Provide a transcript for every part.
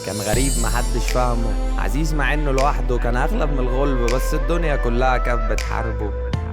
كان غريب محدش فاهمه، عزيز مع انه لوحده، كان اغلب من الغلب بس الدنيا كلها كانت بتحاربه.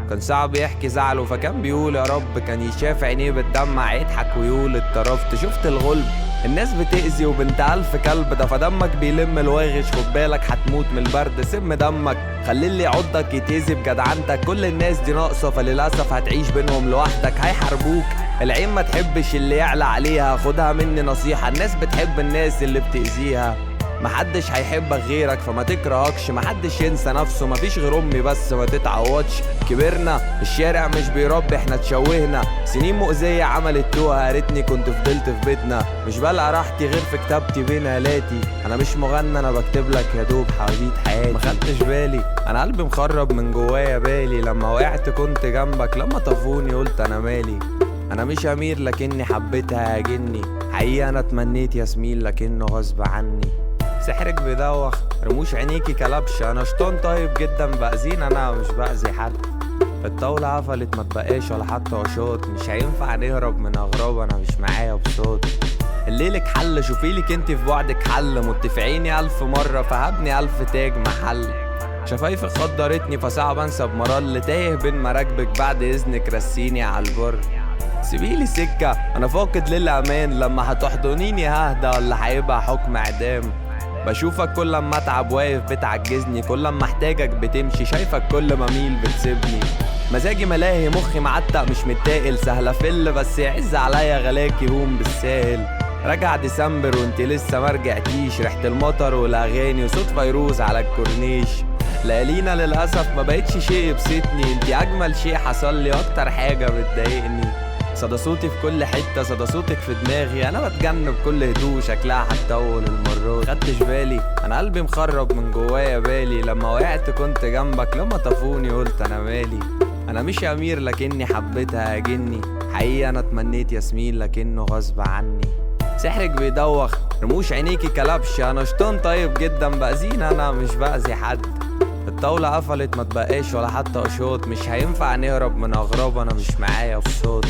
كان صعب يحكي زعله فكان بيقول يا رب، كان يشاف عينيه بتدمع يضحك ويقول اتطرفت. شفت الغلب الناس بتأذي وبنت ألف كلب، ده فدمك بيلم الواغش، خد بالك هتموت من البرد. سم دمك خلي اللي يعضك يتأذي بجدعنتك، كل الناس دي ناقصة فللأسف هتعيش بينهم لوحدك. هيحاربوك العين ما تحبش اللي يعلى عليها، خدها مني نصيحة، الناس بتحب الناس اللي بتأذيها. محدش هيحبك غيرك فما تكرهكش، محدش ينسى نفسه، مفيش غير امي بس ما تتعوضش. كبرنا الشارع مش بيربي احنا اتشوهنا، سنين مؤذية عملت توها، يا ريتني كنت فضلت في بيتنا. مش بلقى راحتي غير في كتابتي بين هالاتي، انا مش مغنى انا بكتب لك يا دوب حواديت حياتي. ما خدتش بالي انا قلبي مخرب من جوايا بالي، لما وقعت كنت جنبك، لما طفوني قلت انا مالي. انا مش امير لكني حبيتها يا جني، حقيقة انا اتمنيت ياسمين لكنه غصب عني. سحرك بيدوخ رموش عينيكي كلبش، انا شطان طيب جدا بأذين انا مش بأذي حد. الطاولة قفلت ما تبقاش ولا حتى وشوط، مش هينفع نهرب من اغراب انا مش معايا بصوت. الليلك حل شوفيلك انت في بعدك حل، متفقيني 1000 مرة فهبني 1000 تاج محل. شفايفك خدرتني فصعب انسى بمرال، تايه بين مراكبك بعد اذنك رسيني على البر. سيبيلي سكة انا فاقد للامان، لما هتحضنيني ههدى ولا هيبقى حكم اعدام. بشوفك كل ما اتعب واقف بتعجزني، كل ما احتاجك بتمشي، شايفك كل ما ميل بتسيبني. مزاجي ملاهي مخي معتق مش متاقل، سهلة فل بس يعز عليا غلاكي هوم بالساهل. رجع ديسمبر وانت لسه مرجعتيش، ريحة المطر والاغاني وصوت فيروز على الكورنيش. ليالينا للأسف ما بقتش شيء يبسطني، انتي اجمل شيء حصل لي واكتر حاجة بتضايقني. صدى صوتي في كل حتة، صدى صوتك في دماغي، انا بتجنب كل هدوء شكلها هتطول المرات. خدتش بالي انا قلبي مخرب من جوايا بالي، لما وقعت كنت جنبك، لما طفوني قلت انا مالي. انا مش امير لكني حبيتها يا جني، حقيقة انا اتمنيت ياسمين لكنه غصب عني. سحرك بيدوخ رموش عينيكي كلبش، انا شطان طيب جدا بأذين انا مش بأذي حد. الطاولة قفلت ما تبقاش ولا حتى قشوط، مش هينفع نهرب من اغراب انا مش معايا بصوت.